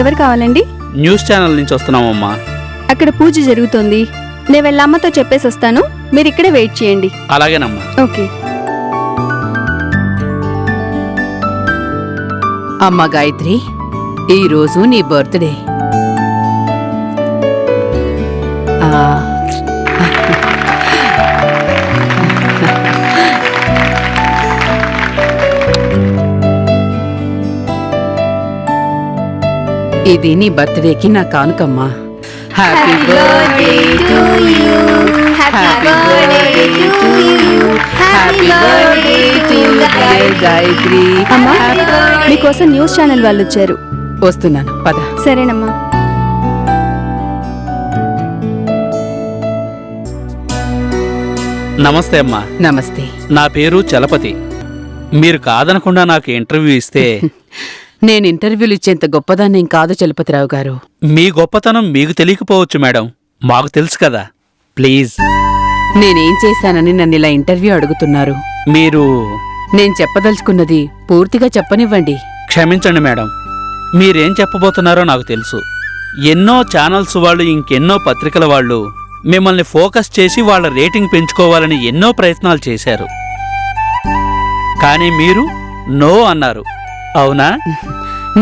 ఎవరు కావాలండి? News channel నుంచి వస్తున్నామమ్మా. అక్కడ పూజ జరుగుతోంది. నేను వెళ్ళి అమ్మతో చెప్పేసి వస్తాను. మీరు ఇక్కడే వెయిట్ చేయండి. అలాగేనమ్మా. ఓకే. అమ్మా గాయత్రి, ఈరోజు నీ బర్త్డే. ఇది నీ బర్త్డేకి నా కానుకమ్మా. Happy birthday to you, happy birthday to you, happy birthday to Gayatri. అమ్మా, మీకోసం న్యూస్ ఛానల్ వాళ్ళు వచ్చారు. వస్తున్నాను, పద. సరేనమ్మా. నమస్తే అమ్మా. నమస్తే. నా పేరు చలపతి. మీరు కాదనకుండా నాకు ఇంటర్వ్యూ ఇస్తే నేను ఇంటర్వ్యూలు ఇచ్చేంత గొప్పదాన్నేం కాదు చలపతిరావు గారు. మీ గొప్పతనం మీకు తెలియకపోవచ్చు మేడం, మాకు తెలుసు కదా. ప్లీజ్. నేనేం చేశానని నన్ను ఇలా ఇంటర్వ్యూ అడుగుతున్నారు. మీరు నేను చెప్పదలుచుకున్నది పూర్తిగా చెప్పనివ్వండి. క్షమించండి మేడం, మీరేం చెప్పబోతున్నారో నాకు తెలుసు. ఎన్నో ఛానల్స్ వాళ్ళు, ఇంకెన్నో పత్రికల వాళ్ళు మిమ్మల్ని ఫోకస్ చేసి వాళ్ళ రేటింగ్ పెంచుకోవాలని ఎన్నో ప్రయత్నాలు చేశారు. కానీ మీరు నో అన్నారు, అవునా?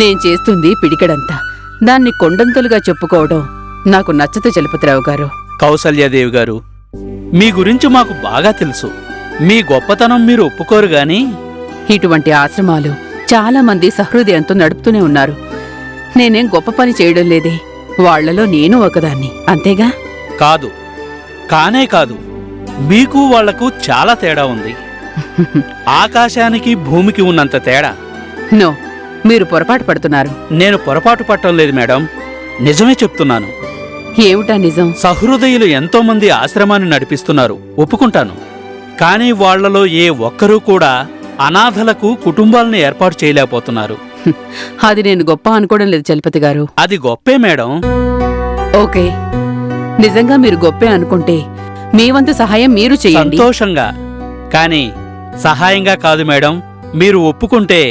నేను చేస్తుంది పిడికడంతా, దాన్ని కొండంతలుగా చెప్పుకోవడం నాకు నచ్చదు చలపతిరావు గారు. కౌసల్యాదేవి గారు, మీ గురించి మాకు బాగా తెలుసు. మీ గొప్పతనం మీరు ఒప్పుకోరు గాని ఇటువంటి ఆశ్రమాలు చాలా మంది సహృదయంతో నడుపుతూనే ఉన్నారు. నేనేం గొప్ప పని చేయడం లేదే, వాళ్లలో నేను ఒకదాన్ని, అంతేగా? కాదు, కానే కాదు. మీకు వాళ్లకు చాలా తేడా ఉంది. ఆకాశానికి భూమికి ఉన్నంత తేడా. నో, మీరు పొరపాటు పడుతున్నారు. నేను పొరపాటు పట్టం లేదు మేడం, నిజమే చెప్తున్నాను. ఏమిటా నిజం? సహృదయులు ఎంతో మంది ఆశ్రమాన్ని నడిపిస్తున్నారు, ఒప్పుకుంటాను. కానీ వాళ్లలో ఏ ఒక్కరూ కూడా అనాథలకు కుటుంబాలను ఏర్పాటు చేయలేకపోతున్నారు. అది నేను గొప్ప అనుకోవడం లేదు చలపతి గారు. అది గొప్పే మేడం. ఓకే, నిజంగా మీరు గొప్పే అనుకుంటే మీ వంతు సహాయం మీరు చేయండి. సంతోషంగా, కానీ సహాయంగా కాదు మేడం. మీరు ఒప్పుకుంటే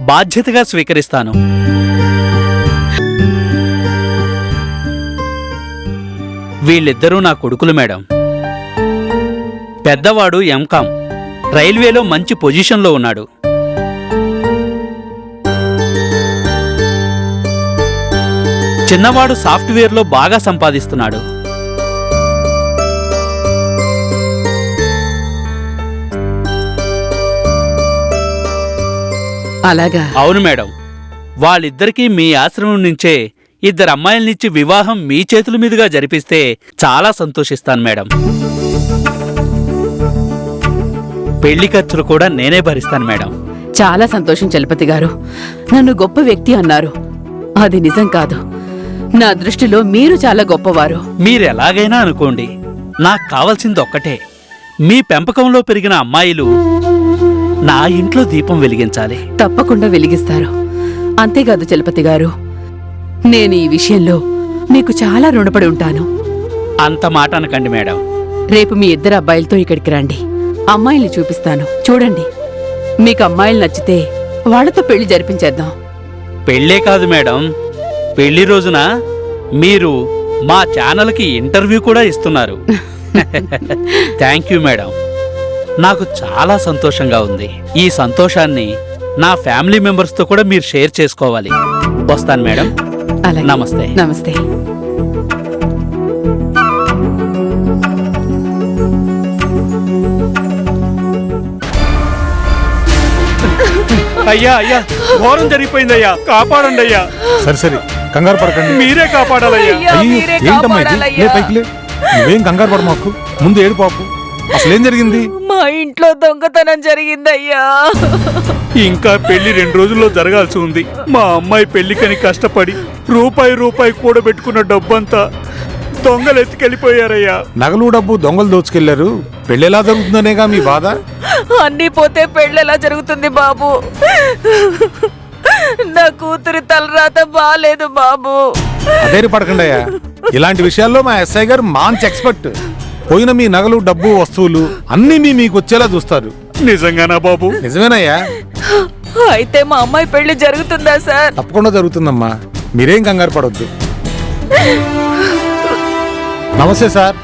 బాధ్యతగా స్వీకరిస్తాను. వీళ్ళిద్దరూ నా కొడుకులు మేడం. పెద్దవాడు ఎంకామ్, రైల్వేలో మంచి పొజిషన్లో ఉన్నాడు. చిన్నవాడు సాఫ్ట్వేర్లో బాగా సంపాదిస్తున్నాడు. అలాగా? అవును మేడం. వాళ్ళిద్దరికీ మీ ఆశ్రమం నుంచే 2 అమ్మాయిలనిచ్చి వివాహం మీ చేతుల మీదుగా జరిపిస్తే చాలా సంతోషిస్తాను మేడం. పెళ్లి ఖర్చులు కూడా నేనే భరిస్తాను మేడం. చాలా సంతోషం చలపతి గారు. నన్ను గొప్ప వ్యక్తి అన్నారు, అది నిజం కాదు. నా దృష్టిలో మీరు చాలా గొప్పవారు. మీరెలాగైనా అనుకోండి, నాకు కావలసింది ఒక్కటే. మీ పెంపకంలో పెరిగిన అమ్మాయిలు నా ఇంట్లో దీపం వెలిగించాలి. తప్పకుండా వెలిగిస్తారు. అంతేకాదు చలపతి గారు, నేను ఈ విషయంలో మీకు చాలా రుణపడి ఉంటాను. అంత మాట అనకండి మేడం. రేపు మీ 2 అబ్బాయిలతో ఇక్కడికి రండి, అమ్మాయిల్ని చూపిస్తాను, చూడండి. మీకు అమ్మాయిలు నచ్చితే వాళ్లతో పెళ్లి జరిపించేద్దాం. పెళ్ళే కాదు మేడం, పెళ్లి రోజున మీరు మా ఛానల్కి ఇంటర్వ్యూ కూడా ఇస్తున్నారు. Thank you madam. నాకు చాలా సంతోషంగా ఉంది. ఈ సంతోషాన్ని నా ఫ్యామిలీ మెంబర్స్తో కూడా మీరు షేర్ చేసుకోవాలి. వస్తాను మేడం. అలాగే. నమస్తే. నమస్తే. అయ్యా అయ్యా, ఘోరం జరిగిపోయిందయ్యా, కాపాడండి అయ్యా. సరే సరే, కంగారు పడకండి. మీరే కాపాడాలయ్యా. అయ్యో, ఏంటమ్మా ఇది? లే పైకి లే. నువ్వేం కంగారు పడ మాకు, ముందు ఏడు పాపు. అసలేం జరిగింది? మా ఇంట్లో దొంగతనం జరిగిందయ్యా. ఇంకా పెళ్లి 2 రోజుల్లో జరగాల్సి ఉంది. మా అమ్మాయి పెళ్లికని కష్టపడి రూపాయి కూడబెట్టుకున్న డబ్బంతా దొంగలు ఎత్తుకెళ్ళిపోయారయ్యా. నగలు డబ్బు దొంగలు దోచుకెళ్లారు. పెళ్ళెలా జరుగుతుందనేగా మీ బాధ? అన్నీ పోతే పెళ్ళెలా జరుగుతుంది బాబు? నా కూతురి తలరాత బాలేదు బాబు. అదేరి పడకండి అయ్యా, ఇలాంటి విషయాల్లో మా ఎస్ఐ గారు మంచి ఎక్స్పర్ట్. పోయిన మీ నగలు డబ్బు వస్తువులు అన్నీ మీకు వచ్చేలా చూస్తారు. నిజంగానా బాబు? నిజమేనయ్యా. అయితే మా అమ్మాయి పెళ్లి జరుగుతుందా సార్? తప్పకుండా జరుగుతుందమ్మా. మీరేం కంగారు పడొద్దు. నమస్తే సార్.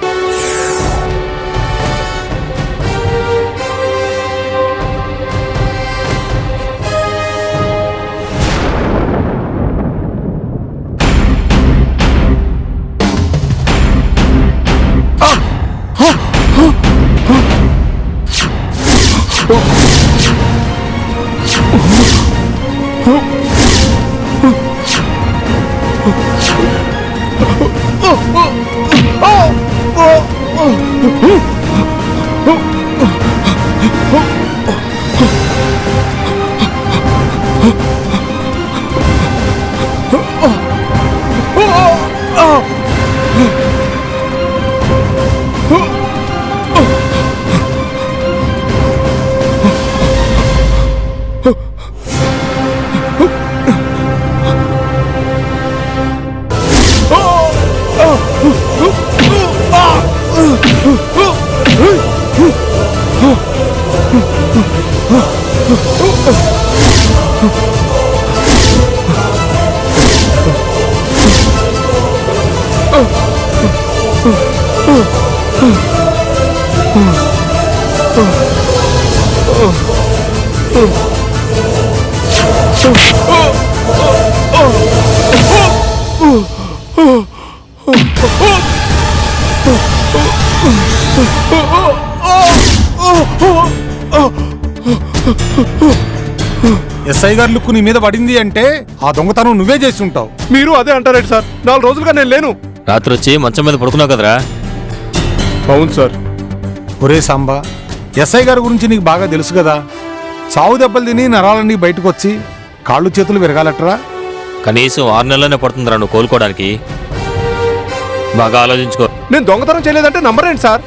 ఎస్ఐ గారి లుక్కు నీ మీద పడింది అంటే ఆ దొంగతనం నువ్వే చేసి ఉంటావు. మీరు అదే అంటారేంటి సార్? 4 రోజులుగా నేను లేను. రాత్రి వచ్చి మంచం మీద పడుకున్నావు కదరా? అవును సార్. ఒరే సాంబా, ఎస్ఐ గారి గురించి నీకు బాగా తెలుసు కదా. సావు దెబ్బలు తిని నరాలన్నీ బయటకు వచ్చి కాళ్ళు చేతులు విరగాలట్రా. కనీసం 6 నెలలనే పడుతుందిరా నువ్వు కోలుకోవడానికి. బాగా ఆలోచించుకో. నేను దొంగతనం చేయలేదంటే నమ్మరేంటి సార్?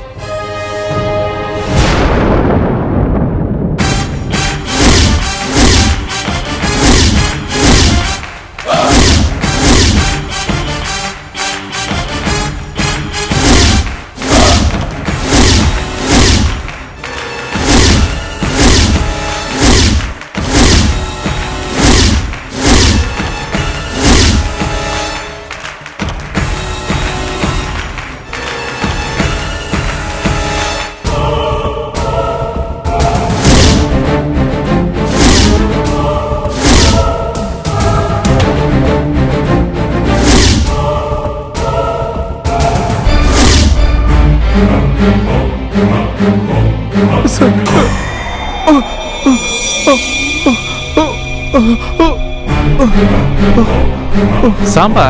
సాంబా,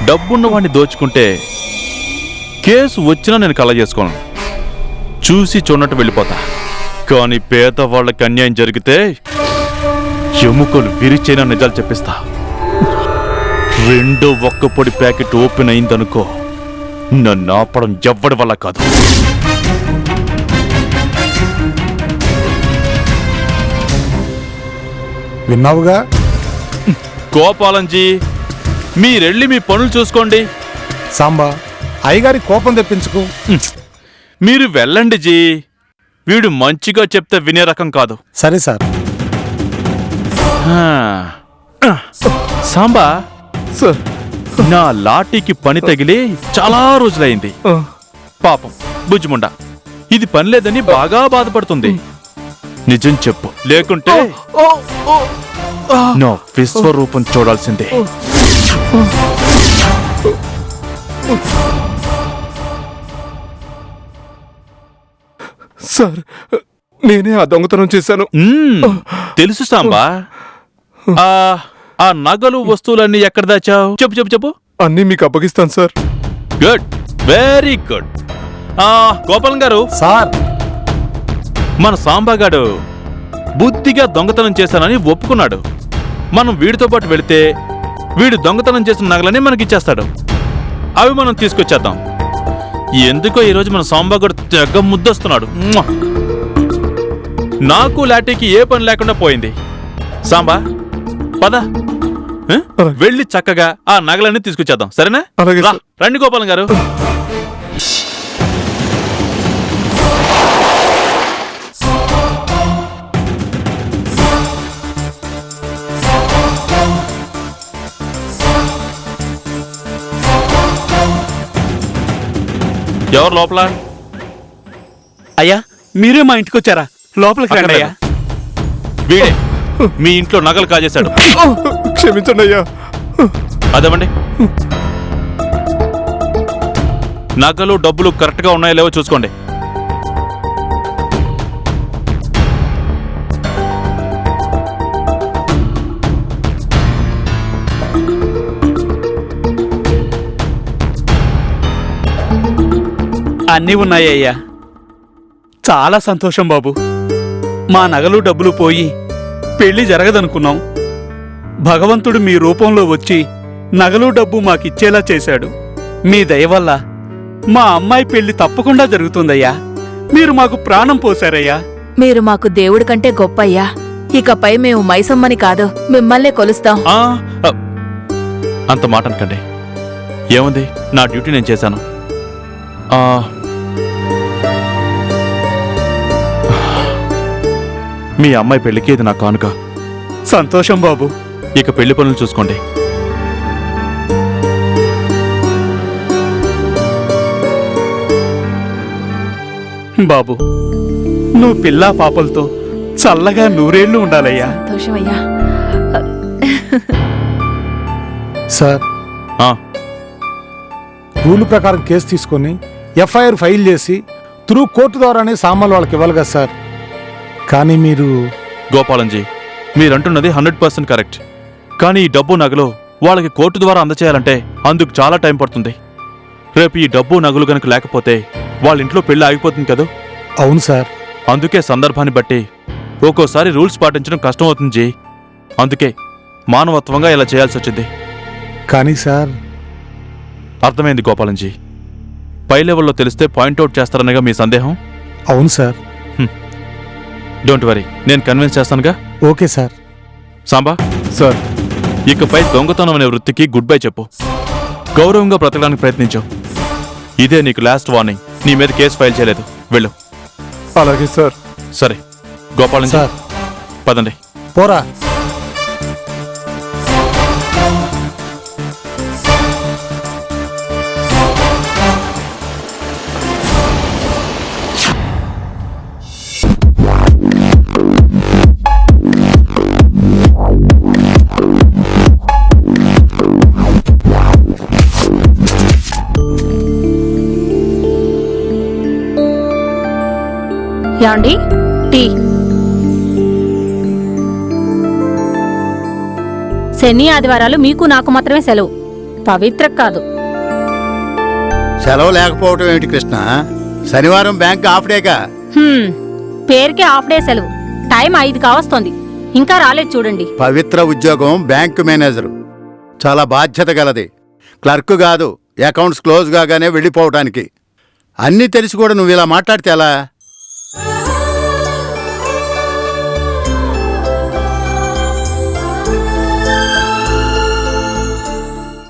డబ్బున్న వాడిని దోచుకుంటే కేసు వచ్చినా నేను కళ్ళ చేసుకోను, చూసి చూడనట్టు వెళ్ళిపోతా. కానీ పేదవాళ్ళకి అన్యాయం జరిగితే ఎముకలు విరిచైనా నిజాలు చెప్పిస్తా. రెండో ఒక్క పొడి ప్యాకెట్ ఓపెన్ అయిందనుకో, నన్ను ఆపడం ఎవ్వడి వల్ల కాదు. విన్నావుగా గోపాలంజీ, మీరెళ్ళి మీ పనులు చూసుకోండి. సాంబా, అయ్యగారి కోపం తెప్పించుకో. మీరు వెళ్ళండి జీ. వీడు మంచిగా చెప్తే వినే రకం కాదు. సరే సార్. సాంబా సార్, నా లాఠీకి పని తగిలి చాలా రోజులైంది. పాపం బుజ్జిముండా ఇది పని లేదని బాగా బాధపడుతుంది. నిజం చెప్పు, లేకుంటే నా విశ్వరూపం చూడాల్సిందే. సార్, నేనే ఆ దొంగతనం చేశాను. తెలుసు సాంబా. ఆ నగలు వస్తువులన్నీ ఎక్కడ దాచావు? చెప్పు చెప్పు చెప్పు. అన్నీ మీకు అప్పగిస్తాను sir. Good, very good. Gopalam గారు సార్, మన సాంబాగాడు బుద్ధిగా దొంగతనం చేశానని ఒప్పుకున్నాడు. మనం వీడితో పాటు వెళితే వీడు దొంగతనం చేసిన నగలని మనకిచ్చేస్తాడు. అవి మనం తీసుకొచ్చేద్దాం. ఎందుకో ఈరోజు మన సాంబాగాడు తెగ ముద్దొస్తున్నాడు. నాకు లాఠీకి ఏ పని లేకుండా పోయింది. సాంబా పద, వెళ్ళి చక్కగా ఆ నగలన్నీ తీసుకొచ్చేద్దాం. సరేనా? అలాగే రా, సార్. రండి గోపాలం గారు. ఎవరు లోపల? అయ్యా మీరే మా ఇంటికి వచ్చారా? లోపలికి రండి అయ్యా. వీడే మీ ఇంట్లో నగలు కాజేశాడు. క్షమించండి అయ్యా. అదేమండి, నగలు డబ్బులు కరెక్ట్గా ఉన్నాయో లేవో చూసుకోండి. అన్నీ ఉన్నాయ్యా. చాలా సంతోషం బాబు. మా నగలు డబ్బులు పోయి పెళ్లి జరగదనుకున్నాం. భగవంతుడు మీ రూపంలో వచ్చి నగలు డబ్బు మాకిచ్చేలా చేశాడు. మీ దయ వల్ల మా అమ్మాయి పెళ్లి తప్పకుండా జరుగుతుందయ్యా. మీరు మాకు ప్రాణం పోశారయ్యా. మీరు మాకు దేవుడి కంటే గొప్పయ్యా. ఇకపై మేము మైసమ్మని కాదు, మిమ్మల్నే కొలుస్తాం. అంత మాట అనకండి. ఏముంది, నా డ్యూటీ నేను చేశాను. మీ అమ్మాయి పెళ్లికి ఇది నా కానుక. సంతోషం బాబు. ఇక పెళ్లి పనులు చూసుకోండి. బాబు నువ్వు పిల్లా పాపలతో చల్లగా నూరేళ్లు ఉండాలయ్యా. సంతోషమయ్యా. సార్, ఆ, రూల్ ప్రకారం కేసు తీసుకొని ఎఫ్ఐఆర్ ఫైల్ చేసి త్రూ కోర్టు ద్వారానే సామాన్లు వాళ్ళకి ఇవ్వాలి కదా సార్. కానీ మీరు గోపాలంజీ, మీరంటున్నది 100% కరెక్ట్. కానీ ఈ డబ్బు నగలు వాళ్ళకి కోర్టు ద్వారా అందచేయాలంటే అందుకు చాలా టైం పడుతుంది. రేపు ఈ డబ్బు నగలు గనుక లేకపోతే వాళ్ళ ఇంట్లో పెళ్లి ఆగిపోతుంది కదా. అవును సార్. అందుకే సందర్భాన్ని బట్టి ఒక్కోసారి రూల్స్ పాటించడం కష్టమవుతుంది జీ. అందుకే మానవత్వంగా ఇలా చేయాల్సి వచ్చింది. కానీ సార్, అర్థమైంది గోపాలంజీ. పై లెవెల్లో తెలిస్తే పాయింట్అవుట్ చేస్తారనగా మీ సందేహం? అవును సార్. డోంట్ వరీ, నేను కన్విన్స్ చేస్తానుగా. Okay sir. సాంబా సార్, ఇకపై దొంగతనం అనే వృత్తికి గుడ్ బై చెప్పు. గౌరవంగా బ్రతకడానికి ప్రయత్నించావు. ఇదే నీకు లాస్ట్ వార్నింగ్. నీ మీద కేసు ఫైల్ చేయలేదు. వెళ్ళు. అలాగే సార్. సరే గోపాలంజీ, సార్. పదండి. పోరా. యాండి టీ. శని ఆదివారాలు మీకు నాకు మాత్రమే సెలవు, పవిత్ర కాదు. సెలవు లేకపోవటం ఏమిటి కృష్ణ? శనివారం బ్యాంక్ హాఫ్ డేగా. పేరుకే హాఫ్ డే సెలవు. టైం 5 కావస్తోంది, ఇంకా రాలేదు చూడండి. పవిత్ర ఉద్యోగం బ్యాంకు మేనేజరు, చాలా బాధ్యత గలది. క్లర్క్ కాదు, అకౌంట్స్ క్లోజ్ కాగానే వెళ్ళిపోవటానికి. అన్నీ తెలిసి కూడా నువ్వు ఇలా మాట్లాడితే ఎలా?